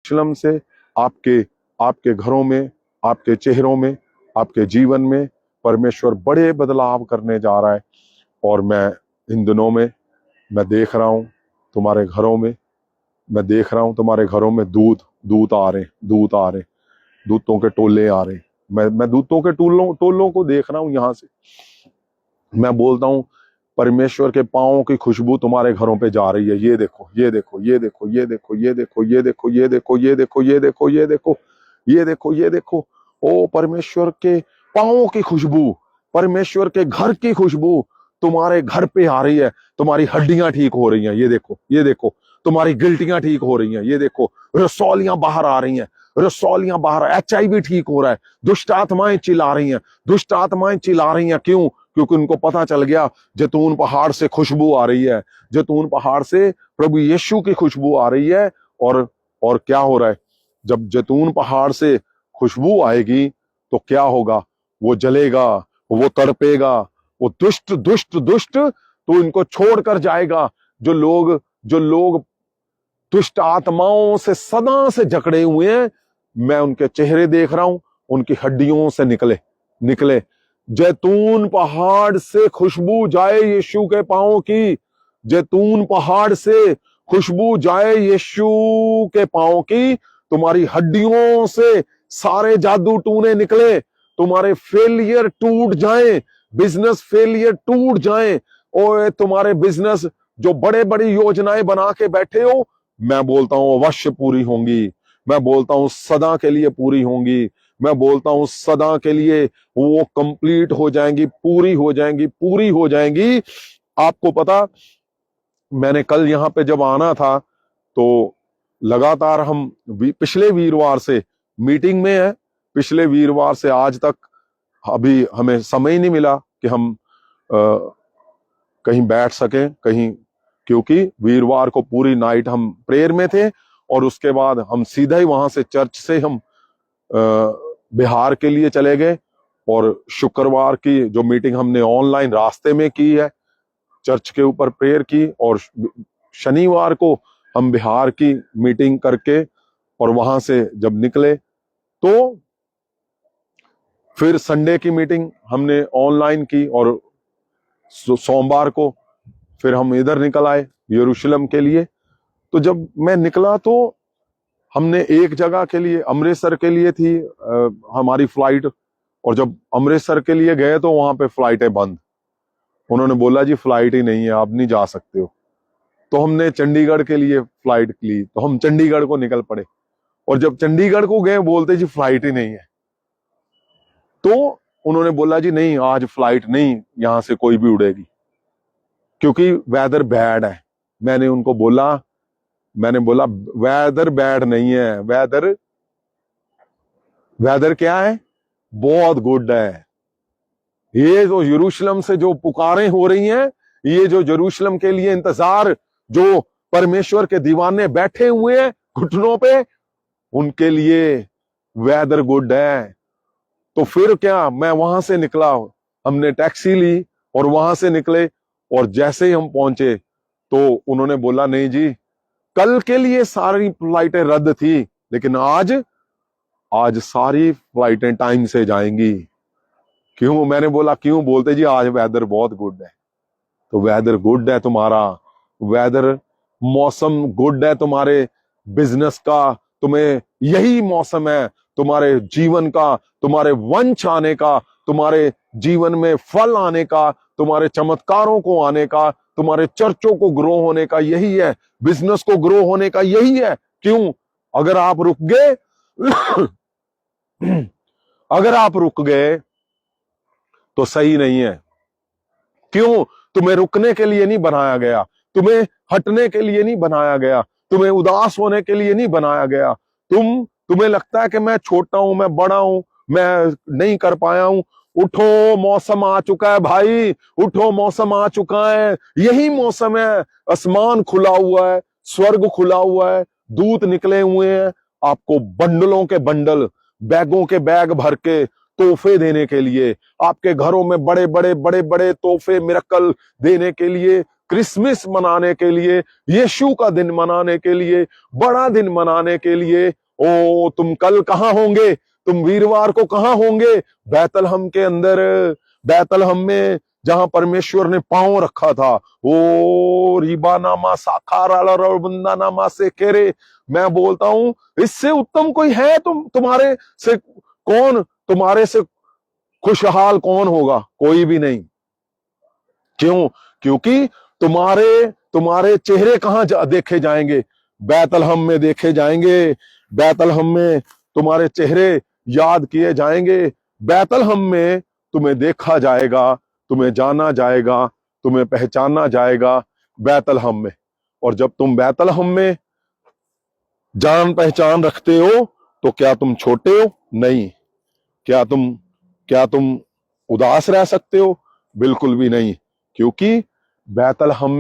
यरूशलेम से आपके आपके घरों में, आपके चेहरों में, आपके जीवन में परमेश्वर बड़े बदलाव करने जा रहा है। और मैं इन दिनों में मैं देख रहा हूं तुम्हारे घरों में, मैं देख रहा हूं तुम्हारे घरों में दूत आ रहे, दूतों के टोले आ रहे। मैं दूतों के टोलों को देख रहा हूं यहां से। मैं बोलता हूं परमेश्वर के पांवों की खुशबू तुम्हारे घरों पे जा रही है। ये देखो, ये देखो, ये देखो, ये देखो, ये देखो, ये देखो, ये देखो, ये देखो, ये देखो, ये देखो, ये देखो, ये देखो। ओ परमेश्वर के पांवों की खुशबू, परमेश्वर के घर की खुशबू तुम्हारे घर पे आ रही है। तुम्हारी हड्डियां ठीक हो रही हैं। ये देखो, ये देखो, तुम्हारी गिल्टियां ठीक हो रही हैं। ये देखो, रसौलियां बाहर आ रही हैं, रसौलियां बाहर, HIV ठीक हो रहा है। दुष्ट आत्माएं चिल्ला रही हैं, दुष्ट आत्माएं चिल्ला रही हैं। क्यों? क्योंकि उनको पता चल गया जैतून पहाड़ से खुशबू आ रही है, जैतून पहाड़ से प्रभु यीशु की खुशबू आ रही है। और क्या हो रहा है? जब जैतून पहाड़ से खुशबू आएगी तो क्या होगा? वो जलेगा, वो तड़पेगा, वो दुष्ट दुष्ट दुष्ट तो इनको छोड़कर जाएगा। जो लोग दुष्ट आत्माओं से सदा से जकड़े हुए हैं, मैं उनके चेहरे देख रहा हूं, उनकी हड्डियों से निकले। जैतून पहाड़ से खुशबू जाए यीशु के पांवों की, जैतून पहाड़ से खुशबू जाए यीशु के पांवों की। तुम्हारी हड्डियों से सारे जादू टूने निकले, तुम्हारे फेलियर टूट जाएं, बिजनेस फेलियर टूट जाएं। और तुम्हारे बिजनेस जो बड़े बड़ी योजनाएं बना के बैठे हो, मैं बोलता हूं अवश्य पूरी होंगी। मैं बोलता हूं सदा के लिए पूरी होंगी। मैं बोलता हूं सदा के लिए वो कंप्लीट हो जाएंगी, पूरी हो जाएंगी, पूरी हो जाएंगी। आपको पता, मैंने कल यहां पे जब आना था तो लगातार हम पिछले वीरवार से मीटिंग में है, पिछले वीरवार से आज तक अभी हमें समय ही नहीं मिला कि हम कहीं बैठ सकें कहीं, क्योंकि वीरवार को पूरी नाइट हम प्रेयर में थे और उसके बाद हम सीधा ही वहां से चर्च से हम बिहार के लिए चले गए। और शुक्रवार की जो मीटिंग हमने ऑनलाइन रास्ते में की है, चर्च के ऊपर प्रेयर की, और शनिवार को हम बिहार की मीटिंग करके और वहां से जब निकले तो फिर संडे की मीटिंग हमने ऑनलाइन की, और सोमवार को फिर हम इधर निकल आए यरूशलेम के लिए। तो जब मैं निकला तो हमने एक जगह के लिए, अमृतसर के लिए थी हमारी फ्लाइट, और जब अमृतसर के लिए गए तो वहां पे फ्लाइटें बंद। उन्होंने बोला जी फ्लाइट ही नहीं है, आप नहीं जा सकते हो। तो हमने चंडीगढ़ के लिए फ्लाइट ली, तो हम चंडीगढ़ को निकल पड़े। और जब चंडीगढ़ को गए बोलते जी फ्लाइट ही नहीं है। तो उन्होंने बोला जी नहीं, आज फ्लाइट नहीं यहां से कोई भी उड़ेगी क्योंकि वेदर बैड है। मैंने उनको बोला वेदर बैड नहीं है, वेदर क्या है? बहुत गुड है। ये जो यरूशलेम से जो पुकारें हो रही हैं, ये जो यरूशलेम के लिए इंतजार, जो परमेश्वर के दीवाने बैठे हुए हैं घुटनों पे, उनके लिए वेदर गुड है। तो फिर क्या, मैं वहां से निकला, हमने टैक्सी ली और वहां से निकले। और जैसे ही हम पहुंचे तो उन्होंने बोला नहीं जी, कल के लिए सारी फ्लाइटें रद्द थी, लेकिन आज सारी फ्लाइटें टाइम से जाएंगी। क्यों? मैंने बोला क्यों? बोलते जी आज वेदर बहुत गुड है। तो वेदर गुड है तुम्हारा, वेदर मौसम गुड है तुम्हारे बिजनेस का, तुम्हें यही मौसम है तुम्हारे जीवन का, तुम्हारे वंश आने का, तुम्हारे जीवन में फल आने का, तुम्हारे चमत्कारों को आने का, तुम्हारे चर्चों को ग्रो होने का यही है, बिजनेस को ग्रो होने का यही है। क्यों? अगर आप रुक गए अगर आप रुक गए तो सही नहीं है। क्यों? तुम्हें रुकने के लिए नहीं बनाया गया, तुम्हें हटने के लिए नहीं बनाया गया, तुम्हें उदास होने के लिए नहीं बनाया गया। तुम्हें लगता है कि मैं छोटा हूं, मैं बड़ा हूं, मैं नहीं कर पाया हूं। उठो, मौसम आ चुका है भाई, उठो, मौसम आ चुका है। यही मौसम है, आसमान खुला हुआ है, स्वर्ग खुला हुआ है, दूत निकले हुए हैं आपको बंडलों के बंडल, बैगों के बैग भर के तोहफे देने के लिए, आपके घरों में बड़े बड़े तोहफे मिरेकल देने के लिए क्रिसमस मनाने के लिए, यीशु का दिन मनाने के लिए, बड़ा दिन मनाने के लिए। ओ तुम कल कहां होंगे, तुम वीरवार को कहां होंगे? बैतलहम के अंदर, बैतलहम में जहां परमेश्वर ने पांव रखा था। ओ रीबा नामा साखारा बंदा नामा से केरे, मैं बोलता हूं इससे उत्तम कोई है तुम्हारे से? कौन तुम्हारे से खुशहाल कौन होगा? कोई भी नहीं। क्यों? क्योंकि तुम्हारे तुम्हारे चेहरे कहां देखे जाएंगे? बैतलहम में देखे जाएंगे। बैतलहम में तुम्हारे चेहरे याद किए जाएंगे। बैतलहम में तुम्हें देखा जाएगा, तुम्हें जाना जाएगा, तुम्हें पहचाना जाएगा बैतलहम में। और जब तुम बैतलहम में जान पहचान रखते हो तो क्या तुम छोटे हो? नहीं। क्या तुम उदास रह सकते हो? बिल्कुल भी नहीं। क्योंकि बैतलहम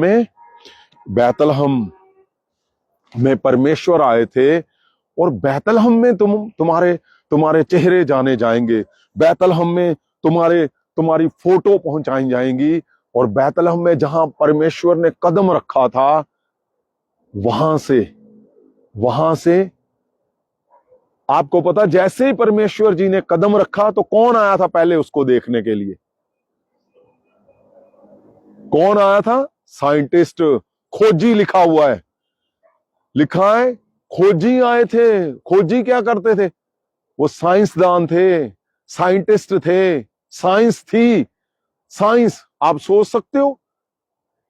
में परमेश्वर आए थे, और बैतलहम में तुम्हारे चेहरे जाने जाएंगे। बैतलहम में तुम्हारी फोटो पहुंचाई जाएंगी। और बैतलहम में जहां परमेश्वर ने कदम रखा था, वहां से आपको पता, जैसे ही परमेश्वर जी ने कदम रखा तो कौन आया था पहले उसको देखने के लिए? कौन आया था? साइंटिस्ट, खोजी लिखा हुआ है, लिखा है खोजी आए थे। खोजी क्या करते थे? वो साइंसदान थे, साइंटिस्ट थे, साइंस थी। साइंस, आप सोच सकते हो,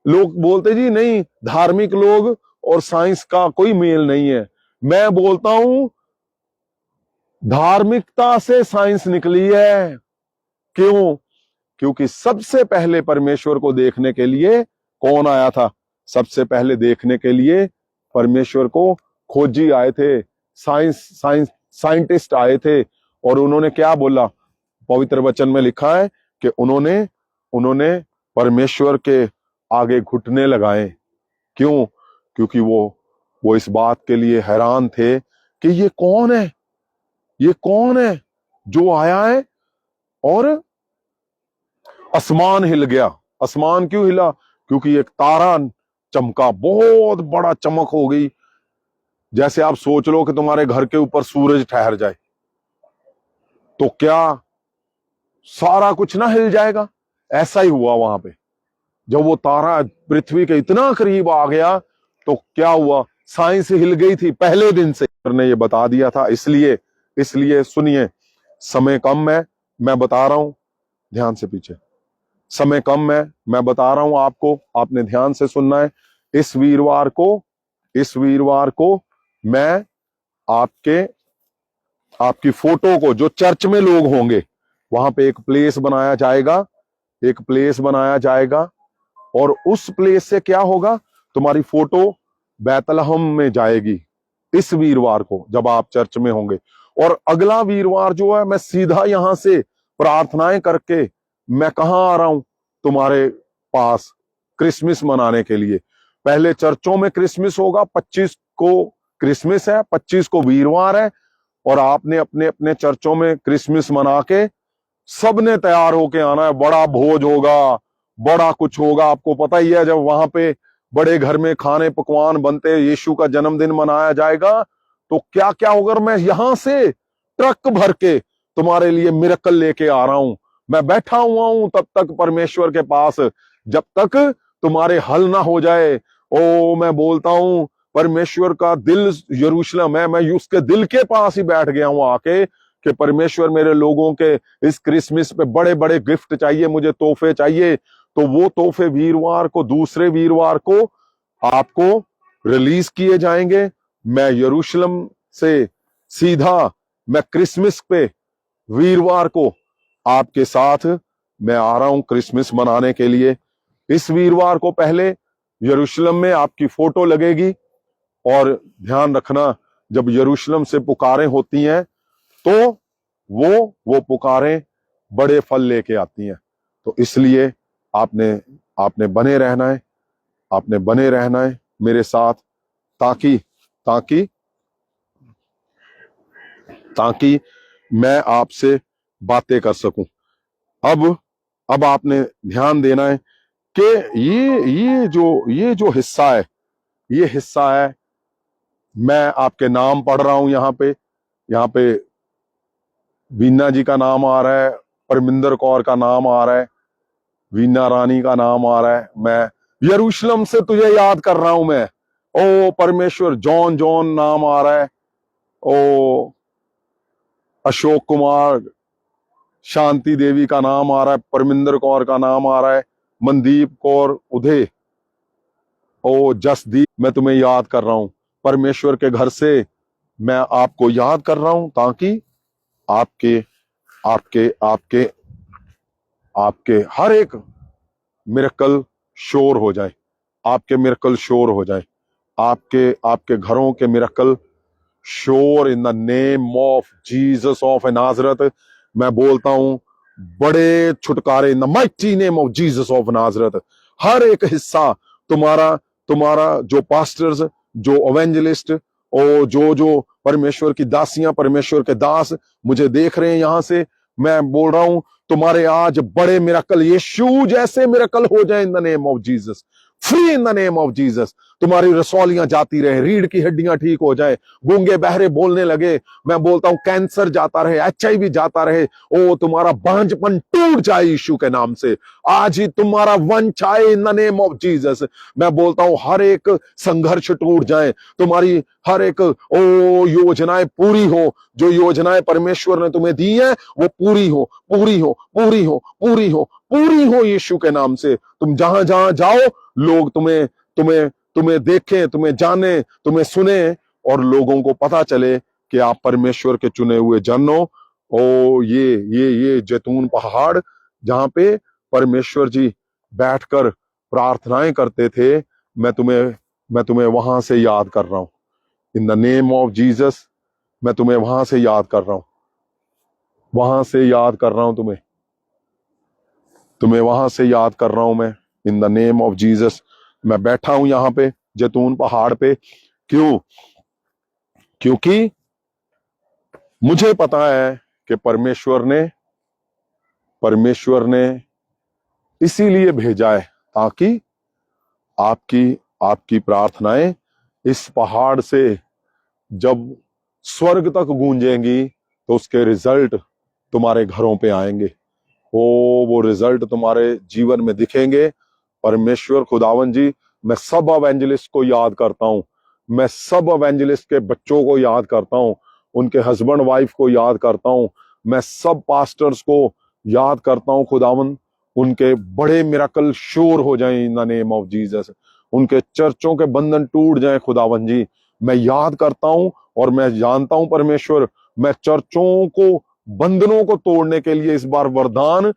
लोग बोलते जी नहीं, धार्मिक लोग और साइंस का कोई मेल नहीं है। मैं बोलता हूं धार्मिकता से साइंस निकली है। क्यों? क्योंकि सबसे पहले परमेश्वर को देखने के लिए कौन आया था? सबसे पहले देखने के लिए परमेश्वर को खोजी आए थे, साइंटिस्ट आए थे। और उन्होंने क्या बोला? पवित्र वचन में लिखा है कि उन्होंने परमेश्वर के आगे घुटने लगाए। क्यों? क्योंकि वो इस बात के लिए हैरान थे कि ये कौन है, ये कौन है जो आया है? और आसमान हिल गया। आसमान क्यों हिला? क्योंकि एक तारा चमका, बहुत बड़ा चमक हो गई। जैसे आप सोच लो कि तुम्हारे घर के ऊपर सूरज ठहर जाए, तो क्या सारा कुछ ना हिल जाएगा? ऐसा ही हुआ वहां पे। जब वो तारा पृथ्वी के इतना करीब आ गया तो क्या हुआ? साइंस हिल गई थी पहले दिन से, ने ये बता दिया था। इसलिए सुनिए, समय कम है, मैं बता रहा हूं, ध्यान से पीछे। समय कम है, मैं बता रहा हूं आपको, आपने ध्यान से सुनना है। इस वीरवार को मैं आपकी फोटो को, जो चर्च में लोग होंगे, वहां पे एक प्लेस बनाया जाएगा। और उस प्लेस से क्या होगा? तुम्हारी फोटो बैतलहम में जाएगी इस वीरवार को, जब आप चर्च में होंगे। और अगला वीरवार जो है, मैं सीधा यहां से प्रार्थनाएं करके मैं कहां आ रहा हूं? तुम्हारे पास क्रिसमस मनाने के लिए। पहले चर्चों में क्रिसमस होगा, 25 को क्रिसमस है, 25 को वीरवार है। और आपने अपने अपने चर्चों में क्रिसमस मना के सबने तैयार होके आना है। बड़ा भोज होगा, बड़ा कुछ होगा। आपको पता ही है, जब वहां पे बड़े घर में खाने पकवान बनते, यीशु का जन्मदिन मनाया जाएगा, तो क्या क्या होगा। मैं यहां से ट्रक भर के तुम्हारे लिए मिरेकल लेके आ रहा हूं। मैं बैठा हुआ हूं तब तक परमेश्वर के पास, जब तक तुम्हारे हल ना हो जाए। ओ मैं बोलता हूं, परमेश्वर का दिल यरूशलेम है। मैं उसके दिल के पास ही बैठ गया हूं आके, कि परमेश्वर मेरे लोगों के इस क्रिसमस पे बड़े बड़े गिफ्ट चाहिए, मुझे तोहफे चाहिए। तो वो तोहफे वीरवार को, दूसरे वीरवार को आपको रिलीज किए जाएंगे। मैं यरूशलेम से सीधा मैं क्रिसमस पे वीरवार को आपके साथ मैं आ रहा हूं क्रिसमस मनाने के लिए। इस वीरवार को पहले यरूशलेम में आपकी फोटो लगेगी। और ध्यान रखना, जब यरूशलेम से पुकारें होती हैं तो वो पुकारें बड़े फल लेके आती हैं। तो इसलिए आपने बने रहना है मेरे साथ, ताकि ताकि ताकि मैं आपसे बातें कर सकूं। अब आपने ध्यान देना है कि ये जो हिस्सा है, ये हिस्सा है, मैं आपके नाम पढ़ रहा हूं यहाँ पे वीना जी का नाम आ रहा है, परमिंदर कौर का नाम आ रहा है, वीना रानी का नाम आ रहा है। मैं यरूशलेम से तुझे याद कर रहा हूं मैं। ओ परमेश्वर, जॉन जॉन नाम आ रहा है। ओ अशोक कुमार, शांति देवी का नाम आ रहा है, परमिंदर कौर का नाम आ रहा है, मनदीप कौर, उदय, ओ जसदीप, मैं तुम्हें याद कर रहा हूं। परमेश्वर के घर से मैं आपको याद कर रहा हूं ताकि आपके आपके आपके आपके हर एक मिरेकल शोर हो जाए, आपके मिरेकल शोर हो जाए, आपके आपके घरों के मिरेकल शोर in the name of Jesus of Nazareth. मैं बोलता हूं बड़े छुटकारे in the mighty name of Jesus of Nazareth. हर एक हिस्सा तुम्हारा तुम्हारा जो पास्टर्स, जो एवेंजलिस्ट और जो परमेश्वर की दासियां, परमेश्वर के दास मुझे देख रहे हैं यहां से, मैं बोल रहा हूं तुम्हारे आज बड़े मिरेकल, यीशु जैसे मिरेकल हो जाए इन the name of Jesus, free in the name of Jesus. तुम्हारी रसौलियां जाती रहे, रीढ़ की हड्डियां ठीक हो जाए, गूंगे बहरे बोलने लगे, मैं बोलता हूं कैंसर जाता रहे, HIV जाता रहे, ओ तुम्हारा बांझपन टूट जाए यीशु के नाम से। आज ही तुम्हारा वंश आए इन द नेम ऑफ जीसस। मैं बोलता हूं हर एक संघर्ष टूट जाए, तुम्हारी हर एक ओ योजनाएं पूरी हो, जो योजनाएं परमेश्वर ने तुम्हें दी है वो पूरी हो, पूरी हो, पूरी हो, पूरी हो, पूरी हो यीशु के नाम से। तुम जहां जहां जाओ लोग तुम्हें तुम्हें तुम्हें देखें, तुम्हें जाने, तुम्हें सुने, और लोगों को पता चले कि आप परमेश्वर के चुने हुए जन हो। ओ ये जैतून पहाड़ जहां पे परमेश्वर जी बैठकर प्रार्थनाएं करते थे, मैं तुम्हें वहां से याद कर रहा हूं इन द नेम ऑफ जीसस। मैं तुम्हें वहां से याद कर रहा हूं, वहां से याद कर रहा हूं तुम्हें वहां से याद कर रहा हूं मैं इन द नेम ऑफ जीसस। मैं बैठा हूं यहाँ पे जैतून पहाड़ पे। क्यों? क्योंकि मुझे पता है कि परमेश्वर ने इसीलिए भेजा है ताकि आपकी आपकी प्रार्थनाएं इस पहाड़ से जब स्वर्ग तक गूंजेंगी तो उसके रिजल्ट तुम्हारे घरों पे आएंगे। वो रिजल्ट तुम्हारे जीवन में दिखेंगे। परमेश्वर खुदावन जी, मैं सब एवेंजलिस्ट को याद करता हूं, मैं सब एवेंजलिस्ट के बच्चों को याद करता हूं, उनके हस्बैंड वाइफ को याद करता हूं, मैं सब पास्टर्स को याद करता हूं खुदावन, उनके बड़े मिरेकल शोर हो जाएं इन द नेम ऑफ जीसस, उनके चर्चों के बंधन टूट जाएं खुदावन जी। मैं याद करता हूं और मैं जानता हूं परमेश्वर, मैं चर्चों को बंधनों को तोड़ने के लिए इस बार वरदान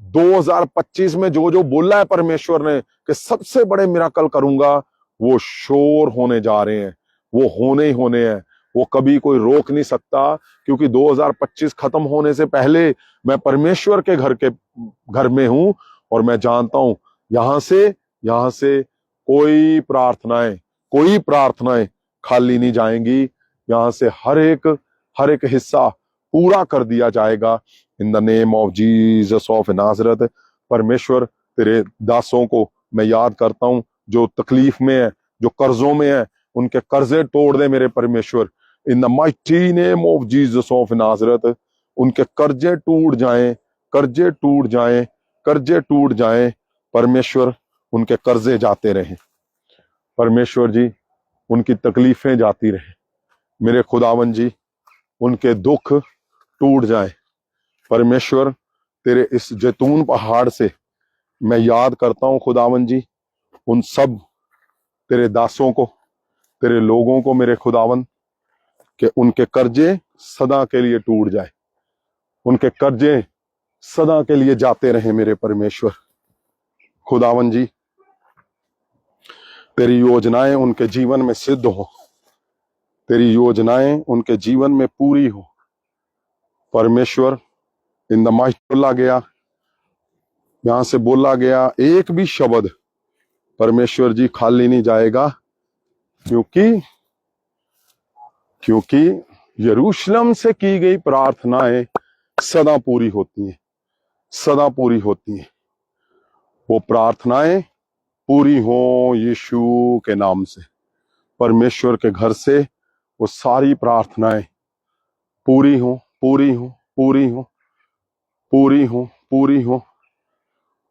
2025 में जो जो बोला है परमेश्वर ने कि सबसे बड़े मिराकल करूंगा, वो शोर होने जा रहे हैं, वो होने ही होने हैं, वो कभी कोई रोक नहीं सकता। क्योंकि 2025 खत्म होने से पहले मैं परमेश्वर के घर में हूं और मैं जानता हूं यहां से कोई प्रार्थनाएं खाली नहीं जाएंगी। यहां से हर एक हिस्सा पूरा कर दिया जाएगा in the name of Jesus of Nazareth. परमेश्वर तेरे दासों को मैं याद करता हूं जो तकलीफ में है, जो कर्जों में है, उनके कर्जे तोड़ दे मेरे परमेश्वर in the mighty name of Jesus of Nazareth. उनके कर्जे टूट जाएं, कर्जे टूट जाएं, कर्जे टूट जाएं। परमेश्वर उनके कर्जे जाते रहें, परमेश्वर जी उनकी तकलीफें जाती रहें मेरे खुदावन जी, उनके दुख टूट जाएं। परमेश्वर तेरे इस जैतून पहाड़ से मैं याद करता हूं खुदावन जी उन सब तेरे दासों को, तेरे लोगों को मेरे खुदावन, के उनके कर्जे सदा के लिए टूट जाए, उनके कर्जे सदा के लिए जाते रहे मेरे परमेश्वर खुदावन जी। तेरी योजनाएं उनके जीवन में सिद्ध हो, तेरी योजनाएं उनके जीवन में पूरी हो परमेश्वर। इन द माइट बोला गया, यहां से बोला गया एक भी शब्द परमेश्वर जी खाली नहीं जाएगा, क्योंकि यरूशलेम से की गई प्रार्थनाएं सदा पूरी होती हैं, सदा पूरी होती हैं। वो प्रार्थनाएं पूरी हों यीशु के नाम से। परमेश्वर के घर से वो सारी प्रार्थनाएं पूरी हों, पूरी हों, पूरी हों, पूरी हों, पूरी हों,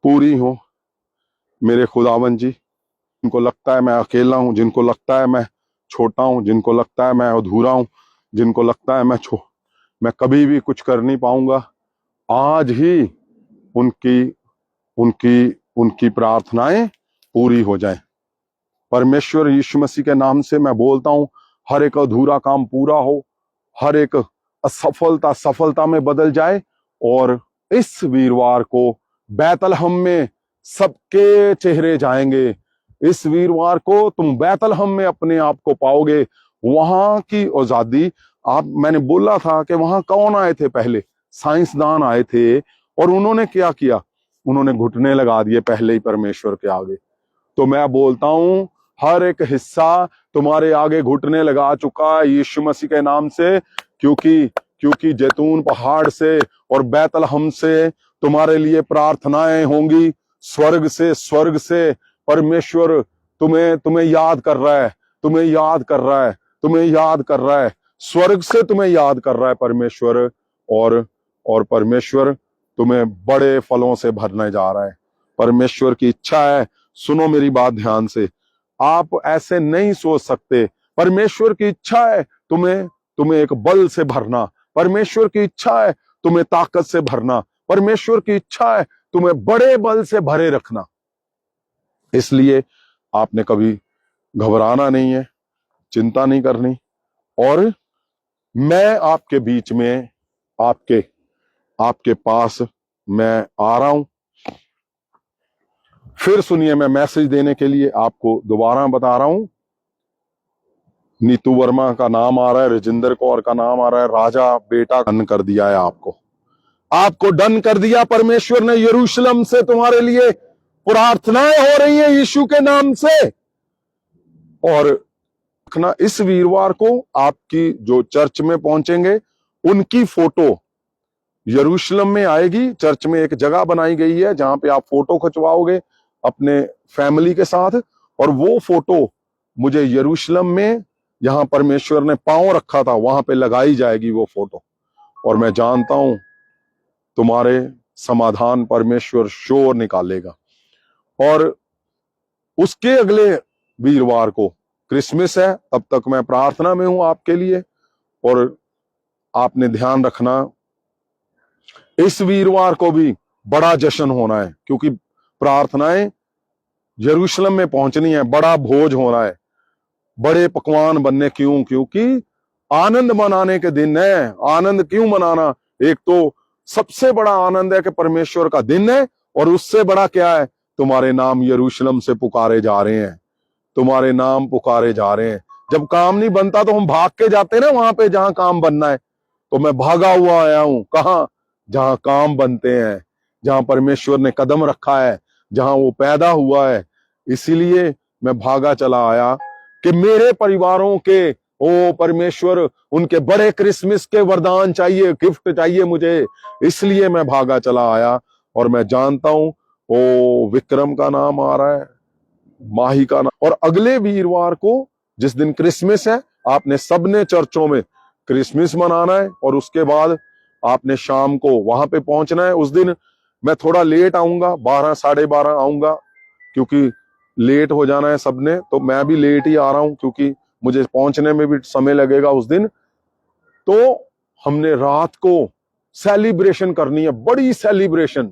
पूरी हों। मेरे खुदावन जी, जिनको लगता है मैं अकेला हूं, जिनको लगता है मैं छोटा हूं, जिनको लगता है मैं अधूरा हूं, जिनको लगता है मैं कभी भी कुछ कर नहीं पाऊंगा, आज ही उनकी उनकी उनकी प्रार्थनाएं पूरी हो जाएं। परमेश्वर यीशु मसीह के नाम से मैं बोलता हूं, हर एक अधूरा काम पूरा हो, हर एक असफलता सफलता में बदल जाए। और इस वीरवार को बैतलहम में सबके चेहरे जाएंगे। इस वीरवार को तुम बैतलहम में अपने आप को पाओगे। वहां की आजादी, आप मैंने बोला था कि वहां कौन आए थे पहले? साइंसदान आए थे, और उन्होंने क्या किया? उन्होंने घुटने लगा दिए पहले ही परमेश्वर के आगे। तो मैं बोलता हूं, हर एक हिस्सा तुम्हारे आगे घुटने लगा चुका है यीशु मसीह के नाम से, क्योंकि क्योंकि जैतून पहाड़ से और बैतलहम से तुम्हारे लिए प्रार्थनाएं होंगी। स्वर्ग से परमेश्वर तुम्हें तुम्हें याद कर रहा है, तुम्हें याद कर रहा है, तुम्हें याद कर रहा है। स्वर्ग से तुम्हें याद कर रहा है परमेश्वर। और परमेश्वर तुम्हें बड़े फलों से भरने जा रहा है। परमेश्वर की इच्छा है, सुनो मेरी बात ध्यान से, आप ऐसे नहीं सोच सकते। परमेश्वर की इच्छा है तुम्हें तुम्हें एक बल से भरना। परमेश्वर की इच्छा है तुम्हें ताकत से भरना। परमेश्वर की इच्छा है तुम्हें बड़े बल से भरे रखना। इसलिए आपने कभी घबराना नहीं है, चिंता नहीं करनी। और मैं आपके बीच में, आपके आपके पास मैं आ रहा हूं। फिर सुनिए, मैं मैसेज देने के लिए आपको दोबारा बता रहा हूं। नीतू वर्मा का नाम आ रहा है, राजेंद्र कौर का नाम आ रहा है, राजा बेटा डन कर दिया है आपको डन कर दिया। परमेश्वर ने यरूशलेम से तुम्हारे लिए प्रार्थनाएं हो रही है यीशु के नाम से। और इस वीरवार को आपकी जो चर्च में पहुंचेंगे, उनकी फोटो यरूशलेम में आएगी। चर्च में एक जगह बनाई गई है जहां पे आप फोटो खिंचवाओगे अपने फैमिली के साथ, और वो फोटो मुझे यरूशलेम में, जहां परमेश्वर ने पांव रखा था, वहां पे लगाई जाएगी वो फोटो। और मैं जानता हूं तुम्हारे समाधान परमेश्वर शोर निकालेगा। और उसके अगले वीरवार को क्रिसमस है, तब तक मैं प्रार्थना में हूं आपके लिए। और आपने ध्यान रखना, इस वीरवार को भी बड़ा जश्न होना है, क्योंकि प्रार्थनाएं यरूशलेम में पहुंचनी है, बड़ा भोज होना है, बड़े पकवान बनने। क्योंकि आनंद मनाने के दिन है। आनंद क्यों मनाना? एक तो सबसे बड़ा आनंद है कि परमेश्वर का दिन है, और उससे बड़ा क्या है? तुम्हारे नाम यरूशलेम से पुकारे जा रहे हैं, तुम्हारे नाम पुकारे जा रहे हैं। जब काम नहीं बनता तो हम भाग के जाते हैं ना वहां पे जहां काम बनना है। तो मैं भागा हुआ आया हूं, कहां? जहां काम बनते हैं, जहां परमेश्वर ने कदम रखा है, जहां वो पैदा हुआ है। इसीलिए मैं भागा चला आया कि मेरे परिवारों के, ओ परमेश्वर, उनके बड़े क्रिसमस के वरदान चाहिए, गिफ्ट चाहिए मुझे। इसलिए मैं भागा चला आया। और मैं जानता हूं, ओ विक्रम का नाम आ रहा है, माही का नाम। और अगले वीरवार को जिस दिन क्रिसमस है, आपने सबने चर्चों में क्रिसमस मनाना है, और उसके बाद आपने शाम को वहां पे पहुंचना है। उस दिन मैं थोड़ा लेट आऊंगा, 12 साढ़े 12 आऊंगा, क्योंकि लेट हो जाना है सबने। तो मैं भी लेट ही आ रहा हूं, क्योंकि मुझे पहुंचने में भी समय लगेगा उस दिन। तो हमने रात को सेलिब्रेशन करनी है, बड़ी सेलिब्रेशन।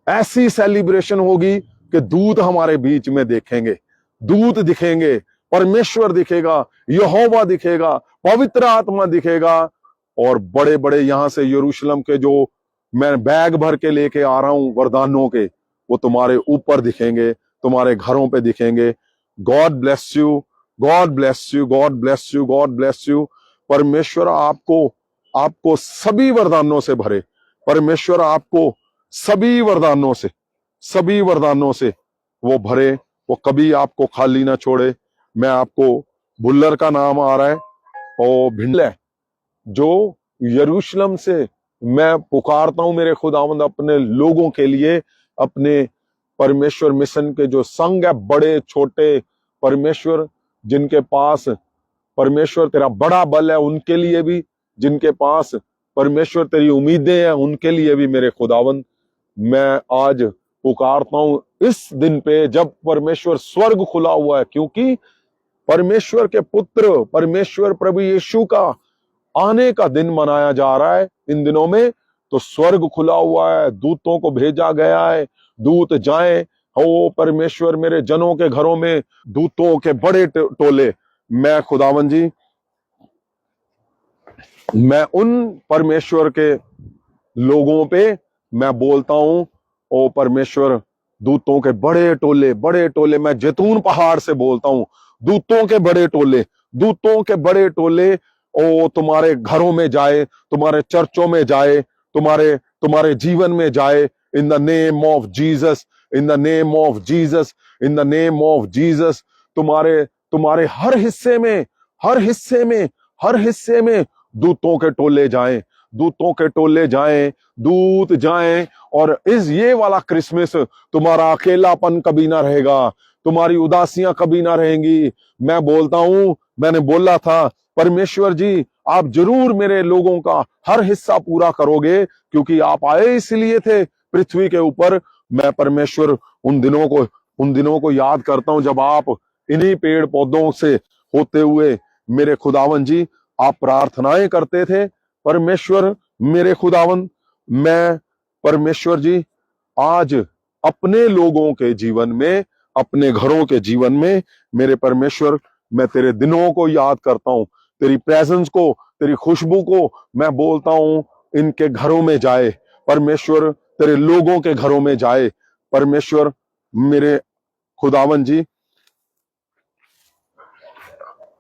ऐसी सेलिब्रेशन होगी कि दूत हमारे बीच में देखेंगे, दूत दिखेंगे, परमेश्वर दिखेगा, यहोवा दिखेगा, पवित्र आत्मा दिखेगा। और बड़े बड़े यहां से यरूशलेम के जो मैं बैग भर के लेके आ रहा हूं वरदानों के, वो तुम्हारे ऊपर दिखेंगे, तुम्हारे घरों पे दिखेंगे। God bless you, God bless you, God bless you, God bless you. परमेश्वर आपको आपको सभी वरदानों से भरे। परमेश्वर आपको सभी वरदानों से वो भरे, वो कभी आपको खाली ना छोड़े। मैं आपको, भुल्लर का नाम आ रहा है, और भिंडले, जो यरूशलेम से मैं पुकारता हूं मेरे खुदावंद अपने लोगों के लिए, अपने परमेश्वर मिशन के जो संघ है, बड़े छोटे, परमेश्वर जिनके पास परमेश्वर तेरा बड़ा बल है, उनके लिए भी, जिनके पास परमेश्वर तेरी उम्मीदें हैं, उनके लिए भी मेरे खुदावंद मैं आज पुकारता हूं इस दिन पे जब परमेश्वर स्वर्ग खुला हुआ है, क्योंकि परमेश्वर के पुत्र परमेश्वर प्रभु यीशु का आने का दिन मनाया जा रहा है इन दिनों में। तो स्वर्ग खुला हुआ है, दूतों को भेजा गया है, दूत जाएं हो परमेश्वर मेरे जनों के घरों में, दूतों के बड़े टोले। मैं खुदावन जी, मैं उन परमेश्वर के लोगों पे मैं बोलता हूं, ओ परमेश्वर दूतों के बड़े टोले, बड़े टोले, मैं जैतून पहाड़ से बोलता हूं, दूतों के बड़े टोले, दूतों के बड़े टोले ओ तुम्हारे घरों में जाए, तुम्हारे चर्चों में जाए, तुम्हारे तुम्हारे जीवन में जाए, इन the name of Jesus, in the name of Jesus, in the name of Jesus. तुम्हारे तुम्हारे हर हिस्से में, हर हिस्से में, हर हिस्से में दूतों के टोले जाएं, दूतों के टोले जाएं, दूत जाएं। और इस ये वाला क्रिसमस तुम्हारा अकेलापन कभी ना रहेगा, तुम्हारी उदासियां कभी ना रहेंगी। मैं बोलता हूं, मैंने बोला था परमेश्वर जी आप जरूर मेरे लोगों का हर हिस्सा पूरा करोगे, क्योंकि आप आए इसलिए थे पृथ्वी के ऊपर। मैं परमेश्वर उन दिनों को याद करता हूं जब आप इन्हीं पेड़ पौधों से होते हुए मेरे खुदावन जी आप प्रार्थनाएं करते थे। परमेश्वर मेरे खुदावन, मैं परमेश्वर जी आज अपने लोगों के जीवन में, अपने घरों के जीवन में मेरे परमेश्वर मैं तेरे दिनों को याद करता हूं, तेरी प्रेजेंस को, तेरी खुशबू को मैं बोलता हूं इनके घरों में जाए परमेश्वर, तेरे लोगों के घरों में जाए परमेश्वर मेरे खुदावन जी।